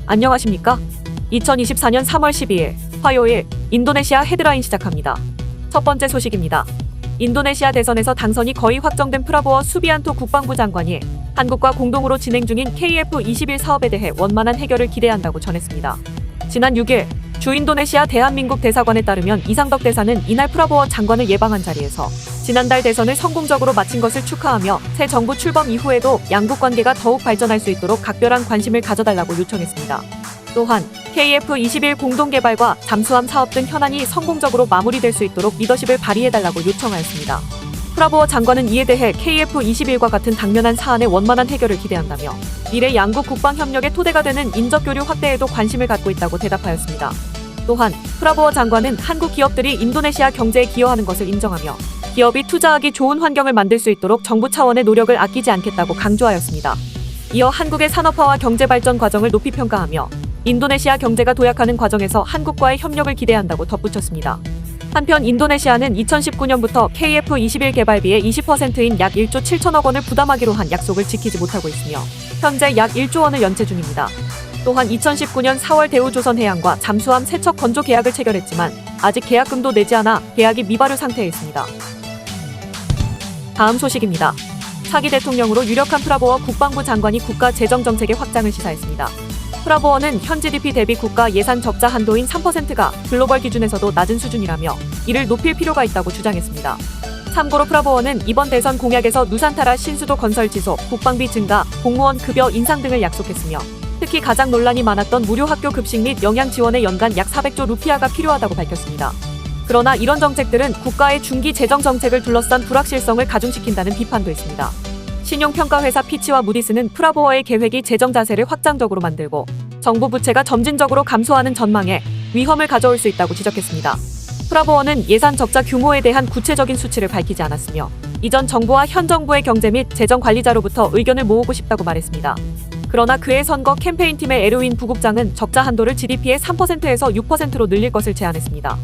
안녕하십니까? 2024년 3월 12일 화요일 인도네시아 헤드라인 시작합니다. 첫 번째 소식입니다. 인도네시아 대선에서 당선이 거의 확정된 프라보워 수비안토 국방부 장관이 한국과 공동으로 진행 중인 KF-21 사업에 대해 원만한 해결을 기대한다고 전했습니다. 지난 6일 주 인도네시아 대한민국 대사관에 따르면 이상덕 대사는 이날 프라보워 장관을 예방한 자리에서 지난달 대선을 성공적으로 마친 것을 축하하며 새 정부 출범 이후에도 양국 관계가 더욱 발전할 수 있도록 각별한 관심을 가져달라고 요청했습니다. 또한 KF-21 공동개발과 잠수함 사업 등 현안이 성공적으로 마무리될 수 있도록 리더십을 발휘해달라고 요청하였습니다. 프라보워 장관은 이에 대해 KF-21과 같은 당면한 사안의 원만한 해결을 기대한다며 미래 양국 국방협력의 토대가 되는 인적교류 확대에도 관심을 갖고 있다고 대답하였습니다. 또한 프라보워 장관은 한국 기업들이 인도네시아 경제에 기여하는 것을 인정하며 기업이 투자하기 좋은 환경을 만들 수 있도록 정부 차원의 노력을 아끼지 않겠다고 강조하였습니다. 이어 한국의 산업화와 경제발전 과정을 높이 평가하며 인도네시아 경제가 도약하는 과정에서 한국과의 협력을 기대한다고 덧붙였습니다. 한편 인도네시아는 2019년부터 KF-21 개발비의 20%인 약 1조 7천억 원을 부담하기로 한 약속을 지키지 못하고 있으며 현재 약 1조 원을 연체 중입니다. 또한 2019년 4월 대우조선해양과 잠수함 세척 건조 계약을 체결했지만 아직 계약금도 내지 않아 계약이 미발효 상태에 있습니다. 다음 소식입니다. 차기 대통령으로 유력한 프라보워 국방부 장관이 국가 재정 정책의 확장을 시사했습니다. 프라보워는 현 GDP 대비 국가 예산 적자 한도인 3%가 글로벌 기준에서도 낮은 수준이라며 이를 높일 필요가 있다고 주장했습니다. 참고로 프라보워는 이번 대선 공약에서 누산타라 신수도 건설 지속, 국방비 증가, 공무원 급여 인상 등을 약속했으며 특히 가장 논란이 많았던 무료 학교 급식 및 영양 지원에 연간 약 400조 루피아가 필요하다고 밝혔습니다. 그러나 이런 정책들은 국가의 중기 재정 정책을 둘러싼 불확실성을 가중시킨다는 비판도 있습니다. 신용평가회사 피치와 무디스는 프라보워의 계획이 재정 자세를 확장적으로 만들고 정부 부채가 점진적으로 감소하는 전망에 위험을 가져올 수 있다고 지적했습니다. 프라보워는 예산 적자 규모에 대한 구체적인 수치를 밝히지 않았으며 이전 정부와 현 정부의 경제 및 재정 관리자로부터 의견을 모으고 싶다고 말했습니다. 그러나 그의 선거 캠페인팀의 에르윈 부국장은 적자 한도를 GDP의 3%에서 6%로 늘릴 것을 제안했습니다.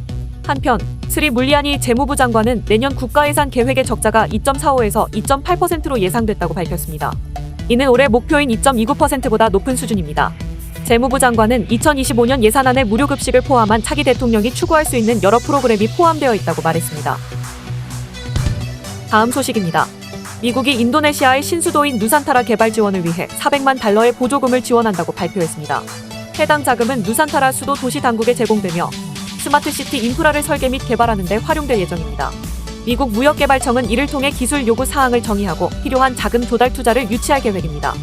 한편 스리 물리아니 재무부 장관은 내년 국가예산 계획의 적자가 2.45에서 2.8%로 예상됐다고 밝혔습니다. 이는 올해 목표인 2.29%보다 높은 수준입니다. 재무부 장관은 2025년 예산안에 무료급식을 포함한 차기 대통령이 추구할 수 있는 여러 프로그램이 포함되어 있다고 말했습니다. 다음 소식입니다. 미국이 인도네시아의 신수도인 누산타라 개발 지원을 위해 400만 달러의 보조금을 지원한다고 발표했습니다. 해당 자금은 누산타라 수도 도시 당국에 제공되며 스마트시티 인프라를 설계 및 개발하는 데 활용될 예정입니다. 미국 무역개발청은 이를 통해 기술 요구 사항을 정의하고 필요한 자금 조달 투자를 유치할 계획입니다.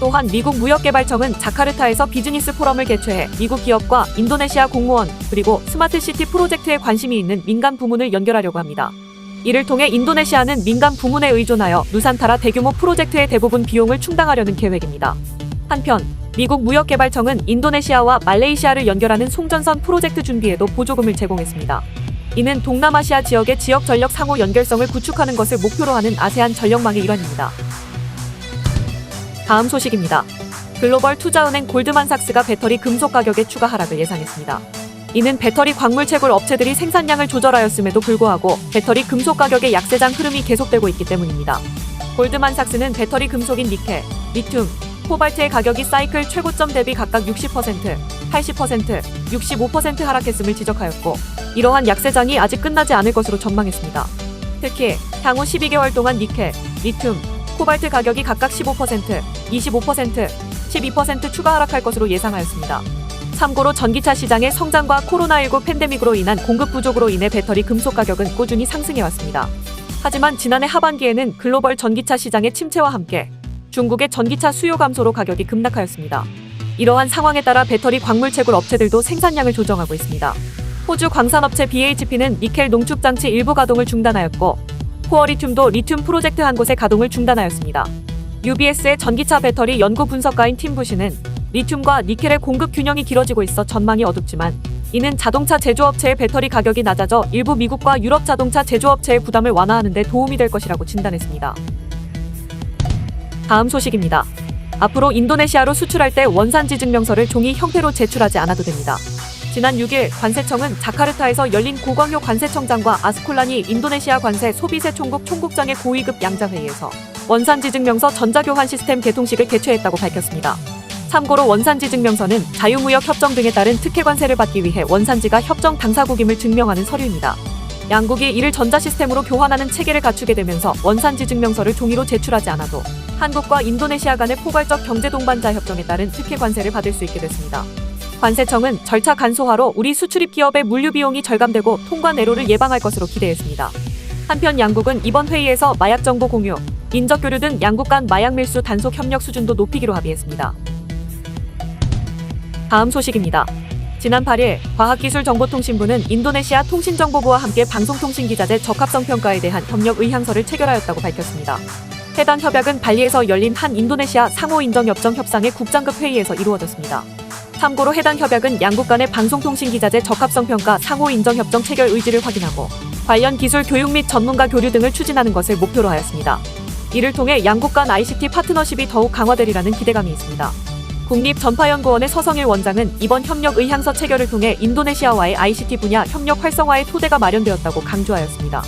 또한 미국 무역개발청은 자카르타에서 비즈니스 포럼을 개최해 미국 기업과 인도네시아 공무원 그리고 스마트시티 프로젝트에 관심이 있는 민간 부문을 연결하려고 합니다. 이를 통해 인도네시아는 민간 부문에 의존하여 누산타라 대규모 프로젝트의 대부분 비용을 충당하려는 계획입니다. 한편 미국 무역개발청은 인도네시아와 말레이시아를 연결하는 송전선 프로젝트 준비에도 보조금을 제공했습니다. 이는 동남아시아 지역의 지역 전력 상호 연결성을 구축하는 것을 목표로 하는 아세안 전력망의 일환입니다. 다음 소식입니다. 글로벌 투자은행 골드만삭스가 배터리 금속 가격의 추가 하락을 예상했습니다. 이는 배터리 광물 채굴 업체들이 생산량을 조절하였음에도 불구하고 배터리 금속 가격의 약세장 흐름이 계속되고 있기 때문입니다. 골드만삭스는 배터리 금속인 니켈, 리튬, 코발트의 가격이 사이클 최고점 대비 각각 60%, 80%, 65% 하락했음을 지적하였고 이러한 약세장이 아직 끝나지 않을 것으로 전망했습니다. 특히 향후 12개월 동안 니켈, 리튬, 코발트 가격이 각각 15%, 25%, 12% 추가 하락할 것으로 예상하였습니다. 참고로 전기차 시장의 성장과 코로나19 팬데믹으로 인한 공급 부족으로 인해 배터리 금속 가격은 꾸준히 상승해왔습니다. 하지만 지난해 하반기에는 글로벌 전기차 시장의 침체와 함께 중국의 전기차 수요 감소로 가격이 급락하였습니다. 이러한 상황에 따라 배터리 광물 채굴 업체들도 생산량을 조정하고 있습니다. 호주 광산업체 BHP는 니켈 농축 장치 일부 가동을 중단하였고 코어리튬도 리튬 프로젝트 한 곳의 가동을 중단하였습니다. UBS의 전기차 배터리 연구 분석가인 팀 부시는 리튬과 니켈의 공급 균형이 길어지고 있어 전망이 어둡지만 이는 자동차 제조업체의 배터리 가격이 낮아져 일부 미국과 유럽 자동차 제조업체의 부담을 완화하는 데 도움이 될 것이라고 진단했습니다. 다음 소식입니다. 앞으로 인도네시아로 수출할 때 원산지 증명서를 종이 형태로 제출하지 않아도 됩니다. 지난 6일 관세청은 자카르타에서 열린 고광효 관세청장과 아스콜라니 인도네시아 관세 소비세 총국 총국장의 고위급 양자회의에서 원산지 증명서 전자교환 시스템 개통식을 개최했다고 밝혔습니다. 참고로 원산지 증명서는 자유무역 협정 등에 따른 특혜 관세를 받기 위해 원산지가 협정 당사국임을 증명하는 서류입니다. 양국이 이를 전자시스템으로 교환하는 체계를 갖추게 되면서 원산지 증명서를 종이로 제출하지 않아도 한국과 인도네시아 간의 포괄적 경제 동반자 협정에 따른 특혜 관세를 받을 수 있게 됐습니다. 관세청은 절차 간소화로 우리 수출입 기업의 물류 비용이 절감되고 통관 애로를 예방할 것으로 기대했습니다. 한편 양국은 이번 회의에서 마약 정보 공유, 인적 교류 등 양국 간 마약 밀수 단속 협력 수준도 높이기로 합의했습니다. 다음 소식입니다. 지난 8일 과학기술정보통신부는 인도네시아 통신정보부와 함께 방송통신기자재 적합성 평가에 대한 협력 의향서를 체결하였다고 밝혔습니다. 해당 협약은 발리에서 열린 한 인도네시아 상호인정협정 협상의 국장급 회의에서 이루어졌습니다. 참고로 해당 협약은 양국 간의 방송통신기자재 적합성 평가 상호인정협정 체결 의지를 확인하고 관련 기술 교육 및 전문가 교류 등을 추진하는 것을 목표로 하였습니다. 이를 통해 양국 간 ICT 파트너십이 더욱 강화되리라는 기대감이 있습니다. 국립전파연구원의 서성일 원장은 이번 협력 의향서 체결을 통해 인도네시아와의 ICT 분야 협력 활성화의 토대가 마련되었다고 강조하였습니다.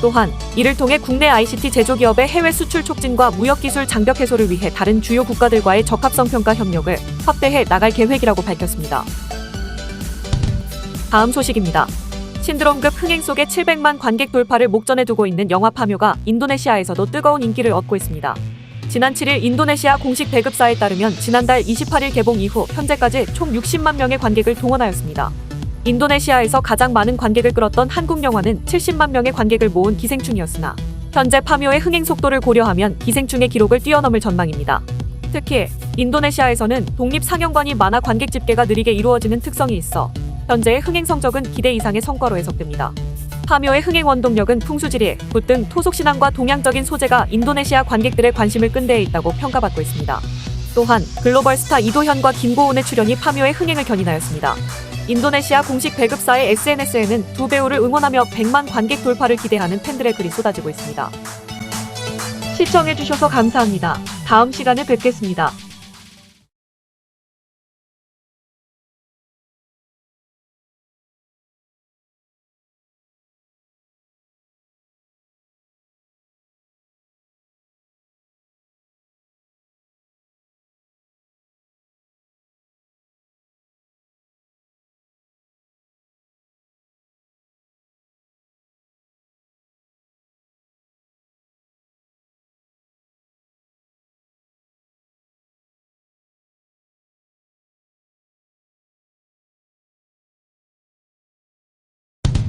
또한 이를 통해 국내 ICT 제조기업의 해외 수출 촉진과 무역기술 장벽 해소를 위해 다른 주요 국가들과의 적합성 평가 협력을 확대해 나갈 계획이라고 밝혔습니다. 다음 소식입니다. 신드롬급 흥행 속의 700만 관객 돌파를 목전에 두고 있는 영화 파묘가 인도네시아에서도 뜨거운 인기를 얻고 있습니다. 지난 7일 인도네시아 공식 배급사에 따르면 지난달 28일 개봉 이후 현재까지 총 60만 명의 관객을 동원하였습니다. 인도네시아에서 가장 많은 관객을 끌었던 한국 영화는 70만 명의 관객을 모은 기생충이었으나 현재 파묘의 흥행 속도를 고려하면 기생충의 기록을 뛰어넘을 전망입니다. 특히 인도네시아에서는 독립상영관이 많아 관객 집계가 느리게 이루어지는 특성이 있어 현재의 흥행 성적은 기대 이상의 성과로 해석됩니다. 파묘의 흥행 원동력은 풍수지리, 굿 등 토속신앙과 동양적인 소재가 인도네시아 관객들의 관심을 끈 데에 있다고 평가받고 있습니다. 또한 글로벌 스타 이도현과 김고은의 출연이 파묘의 흥행을 견인하였습니다. 인도네시아 공식 배급사의 SNS에는 두 배우를 응원하며 100만 관객 돌파를 기대하는 팬들의 글이 쏟아지고 있습니다. 시청해주셔서 감사합니다. 다음 시간에 뵙겠습니다.